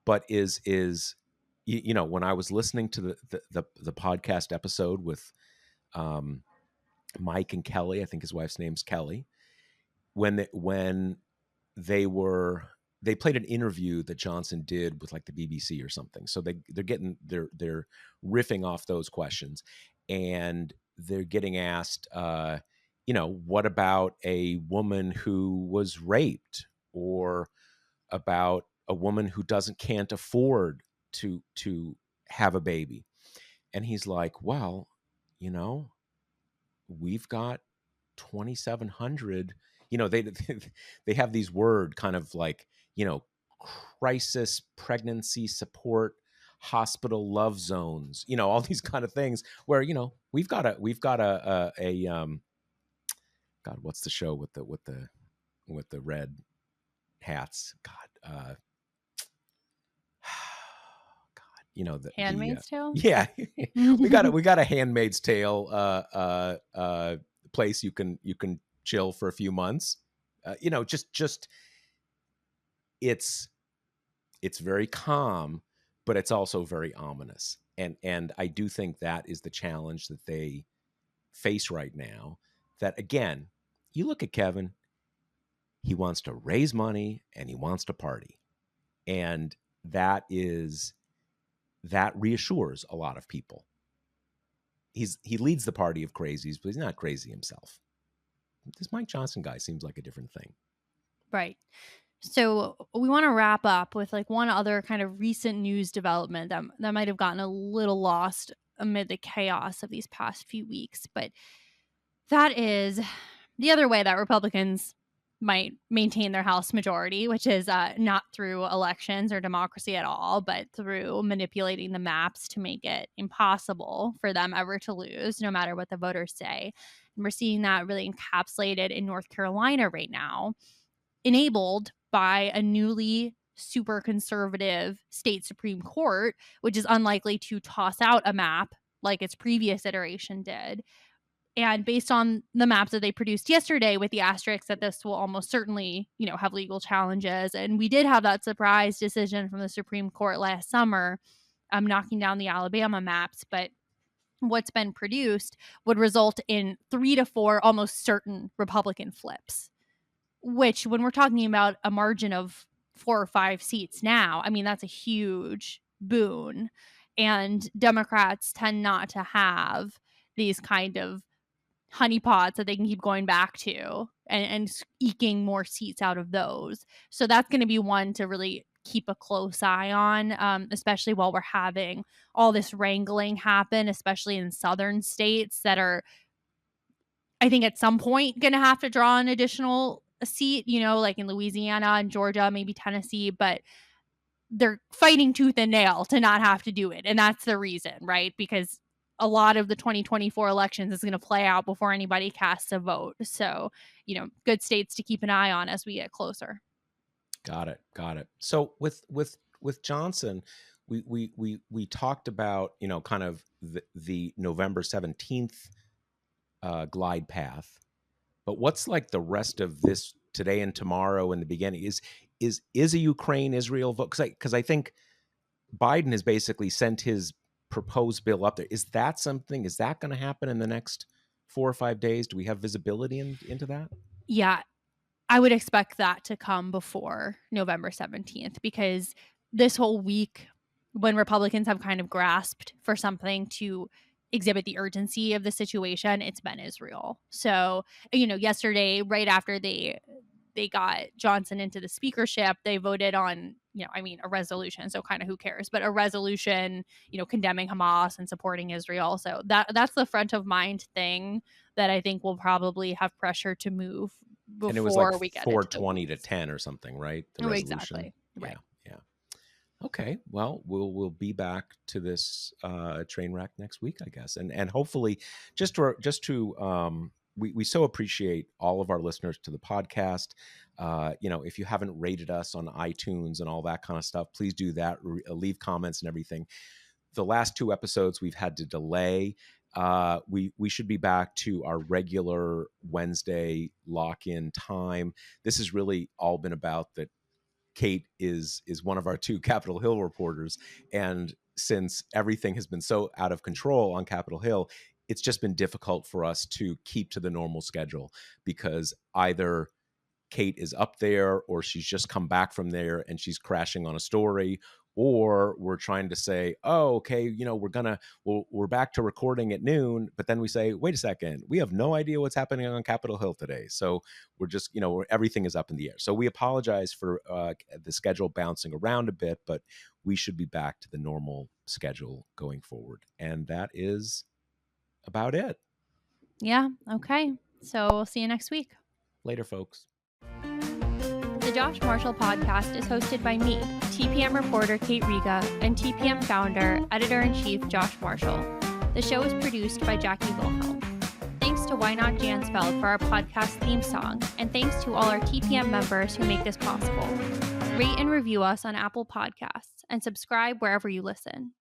but is when I was listening to the podcast episode with Mike and Kelly, I think his wife's name's Kelly, when they played an interview that Johnson did with like the BBC or something. So they're riffing off those questions, and they're getting asked, what about a woman who was raped, or about a woman who can't afford to have a baby? And he's like, well, we've got 2,700. They have these word kind of like, crisis pregnancy support hospital love zones, all these kind of things where, we've got a God, what's the show with the red hats? God, Handmaid's Tale? Yeah. we got a Handmaid's Tale place you can chill for a few months. Just it's very calm, but it's also very ominous. And I do think that is the challenge that they face right now. That, again, you look at Kevin, he wants to raise money and he wants to party. And that reassures a lot of people. He leads the party of crazies, but he's not crazy himself. This Mike Johnson guy seems like a different thing. Right. So we want to wrap up with like one other kind of recent news development that might have gotten a little lost amid the chaos of these past few weeks. But that is the other way that Republicans might maintain their House majority, which is not through elections or democracy at all, but through manipulating the maps to make it impossible for them ever to lose, no matter what the voters say. And we're seeing that really encapsulated in North Carolina right now, enabled by a newly super conservative state Supreme Court, which is unlikely to toss out a map like its previous iteration did. And based on the maps that they produced yesterday, with the asterisk that this will almost certainly, have legal challenges. And we did have that surprise decision from the Supreme Court last summer, knocking down the Alabama maps. But what's been produced would result in 3 to 4 almost certain Republican flips, which, when we're talking about a margin of 4 or 5 seats now, I mean, that's a huge boon. And Democrats tend not to have these kind of honeypots that they can keep going back to and eking more seats out of those. So that's going to be one to really keep a close eye on, especially while we're having all this wrangling happen, especially in southern states that are, I think, at some point going to have to draw an additional seat, like in Louisiana and Georgia, maybe Tennessee, but they're fighting tooth and nail to not have to do it. And that's the reason, right? Because a lot of the 2024 elections is going to play out before anybody casts a vote. So, good states to keep an eye on as we get closer. Got it. So with Johnson, we talked about, kind of the November 17th glide path. But what's like the rest of this today and tomorrow and the beginning? Is a Ukraine-Israel vote? Because I think Biden has basically sent his proposed bill up there. Is that something? Is that going to happen in the next 4 or 5 days? Do we have visibility into that? Yeah, I would expect that to come before November 17th, because this whole week, when Republicans have kind of grasped for something to exhibit the urgency of the situation, it's been Israel. So, yesterday, right after they got Johnson into the speakership, they voted on, a resolution. So kind of who cares, but a resolution, condemning Hamas and supporting Israel. So that's the front of mind thing that I think will probably have pressure to move before and it was like we get 420 to 10 or something, right? The resolution. Exactly. Right. Yeah. Okay. Well, we'll be back to this train wreck next week, I guess, and hopefully, we so appreciate all of our listeners to the podcast. If you haven't rated us on iTunes and all that kind of stuff, please do that. Leave comments and everything. The last 2 episodes we've had to delay. We should be back to our regular Wednesday lock-in time. This has really all been about that. Kate is one of our 2 Capitol Hill reporters, and since everything has been so out of control on Capitol Hill, it's just been difficult for us to keep to the normal schedule, because either Kate is up there or she's just come back from there and she's crashing on a story, or we're trying to say, oh, okay, we're back to recording at noon, but then we say, wait a second, we have no idea what's happening on Capitol Hill today. So we're just, everything is up in the air. So we apologize for the schedule bouncing around a bit, but we should be back to the normal schedule going forward. And that is about it. Yeah. Okay. So we'll see you next week. Later, folks. The Josh Marshall podcast is hosted by me, TPM reporter Kate Riga, and TPM founder, editor-in-chief Josh Marshall. The show is produced by Jackie Wilhelm. Thanks to Why Not Jansfeld for our podcast theme song, and thanks to all our TPM members who make this possible. Rate and review us on Apple Podcasts, and subscribe wherever you listen.